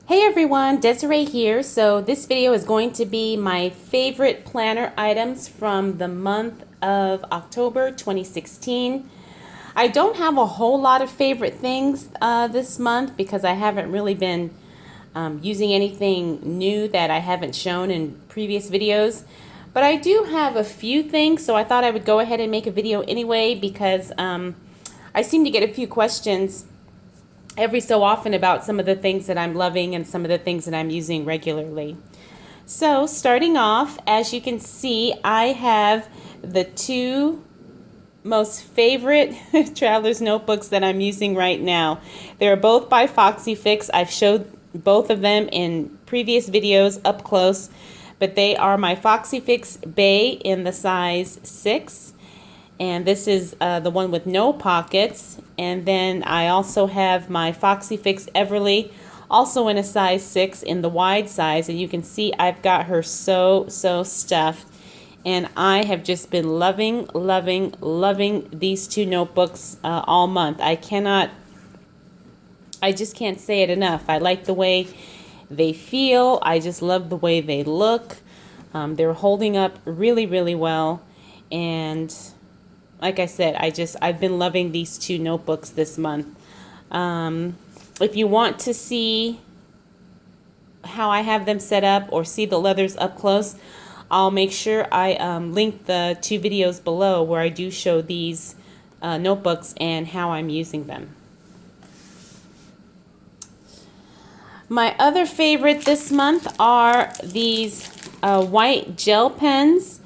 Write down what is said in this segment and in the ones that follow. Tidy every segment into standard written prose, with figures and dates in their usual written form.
Hey everyone, Desiree here. So this video is going to be my favorite planner items from the month of October 2016. I don't have a whole lot of favorite things this month because I haven't really been using anything new that I haven't shown in previous videos. But I do have a few things, so I thought I would go ahead and make a video anyway because I seem to get a few questions every so often about some of the things that I'm loving and some of the things that I'm using regularly. So starting off, as you can see, I have the two most favorite traveler's notebooks that I'm using right now. They're both by Foxy Fix. I've showed both of them in previous videos up close, but they are my Foxy Fix Bay in the size 6. And this is the one with no pockets. And then I also have my Foxy Fix Everly, also in a size 6 in the wide size. And you can see I've got her so stuffed. And I have just been loving these two notebooks all month. I just can't say it enough. I like the way they feel. I just love the way they look. They're holding up really well. And like I said, I've been loving these two notebooks this month. If you want to see how I have them set up or see the leathers up close, I'll make sure I link the two videos below where I do show these notebooks and how I'm using them. My other favorite this month are these white gel pens.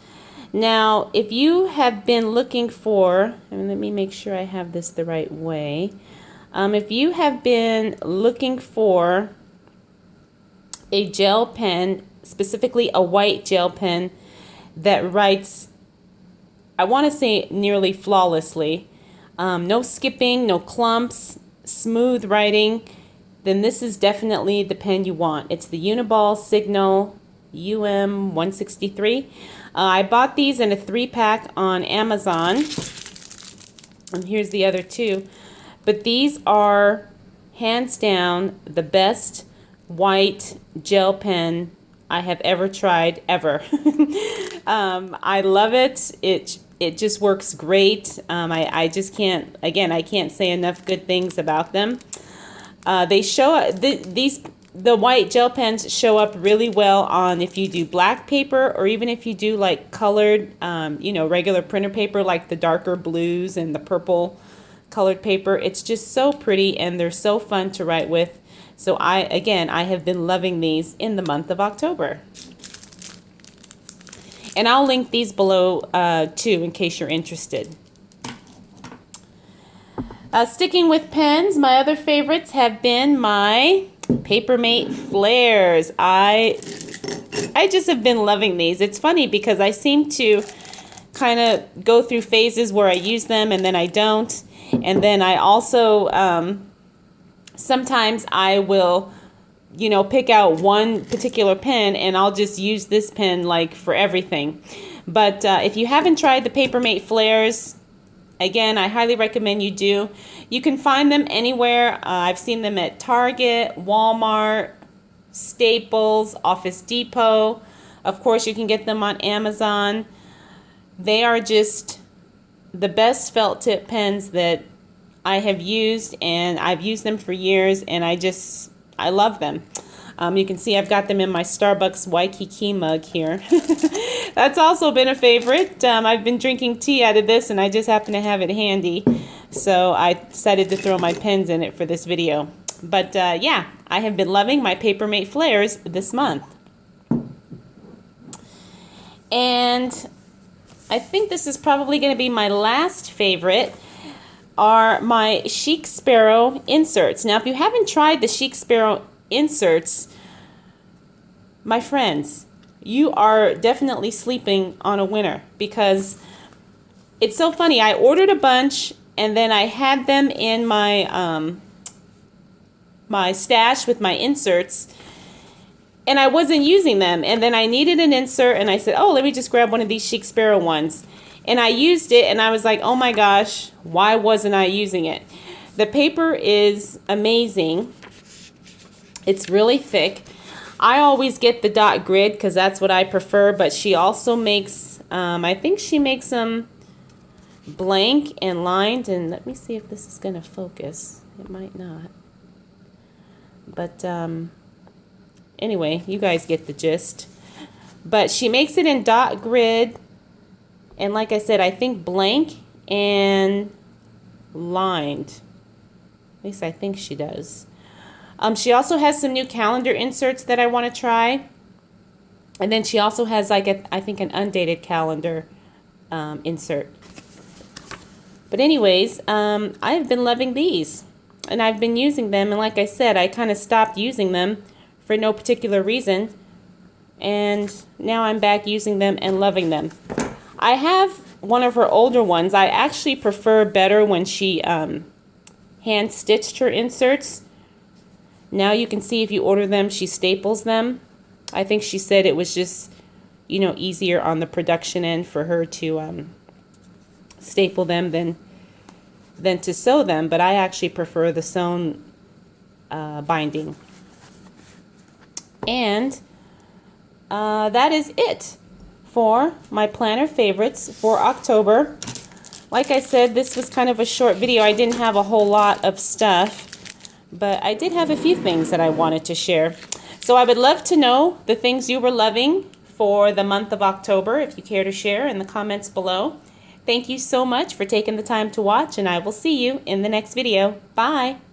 Now, if you have been looking for, and let me make sure I have this the right way. If you have been looking for a gel pen, specifically a white gel pen that writes, I want to say nearly flawlessly, no skipping, no clumps, smooth writing, then this is definitely the pen you want. It's the Uniball Signal UM163. I bought these in a 3-pack on Amazon. And here's the other two. But these are hands down the best white gel pen I have ever tried, ever. I love it. It just works great. I just can't, again, I can't say enough good things about them. They show the white gel pens show up really well on if you do black paper or even if you do like colored, regular printer paper like the darker blues and the purple colored paper. It's just so pretty and they're so fun to write with. So I have been loving these in the month of October. And I'll link these below too in case you're interested. Sticking with pens, my other favorites have been my Papermate flares. I just have been loving these. It's funny because I seem to kind of go through phases where I use them and then I don't. And then I also sometimes I will pick out one particular pen and I'll just use this pen like for everything. But if you haven't tried the Papermate flares, again, I highly recommend you do. You can find them anywhere. I've seen them at Target, Walmart, Staples, Office Depot. Of course, you can get them on Amazon. They are just the best felt tip pens that I have used, and I've used them for years, and I love them. You can see I've got them in my Starbucks Waikiki mug here. That's also been a favorite. I've been drinking tea out of this and I just happen to have it handy. So I decided to throw my pens in it for this video. But yeah, I have been loving my Papermate flares this month. And I think this is probably going to be my last favorite are my Chic Sparrow inserts. Now, if you haven't tried the Chic Sparrow inserts, my friends, you are definitely sleeping on a winner because it's so funny. I ordered a bunch and then I had them in my my stash with my inserts and I wasn't using them, and then I needed an insert and I said, oh, let me just grab one of these Chic Sparrow ones, and I used it and I was like, oh my gosh, why wasn't I using it? The paper is amazing. It's really thick. I always get the dot grid because that's what I prefer, but she also makes, I think she makes them blank and lined, and let me see if this is going to focus. It might not. But anyway, you guys get the gist. But she makes it in dot grid, and like I said, I think blank and lined. At least I think she does. She also has some new calendar inserts that I want to try. And then she also has, like, I think an undated calendar insert. But anyways, I've been loving these. And I've been using them. And like I said, I kind of stopped using them for no particular reason. And now I'm back using them and loving them. I have one of her older ones. I actually prefer better when she hand stitched her inserts. Now you can see if you order them, she staples them. I think she said it was just, you know, easier on the production end for her to staple them than to sew them. But I actually prefer the sewn binding. And that is it for my planner favorites for October. Like I said, this was kind of a short video. I didn't have a whole lot of stuff, but I did have a few things that I wanted to share. So I would love to know the things you were loving for the month of October, if you care to share in the comments below. Thank you so much for taking the time to watch, and I will see you in the next video. Bye!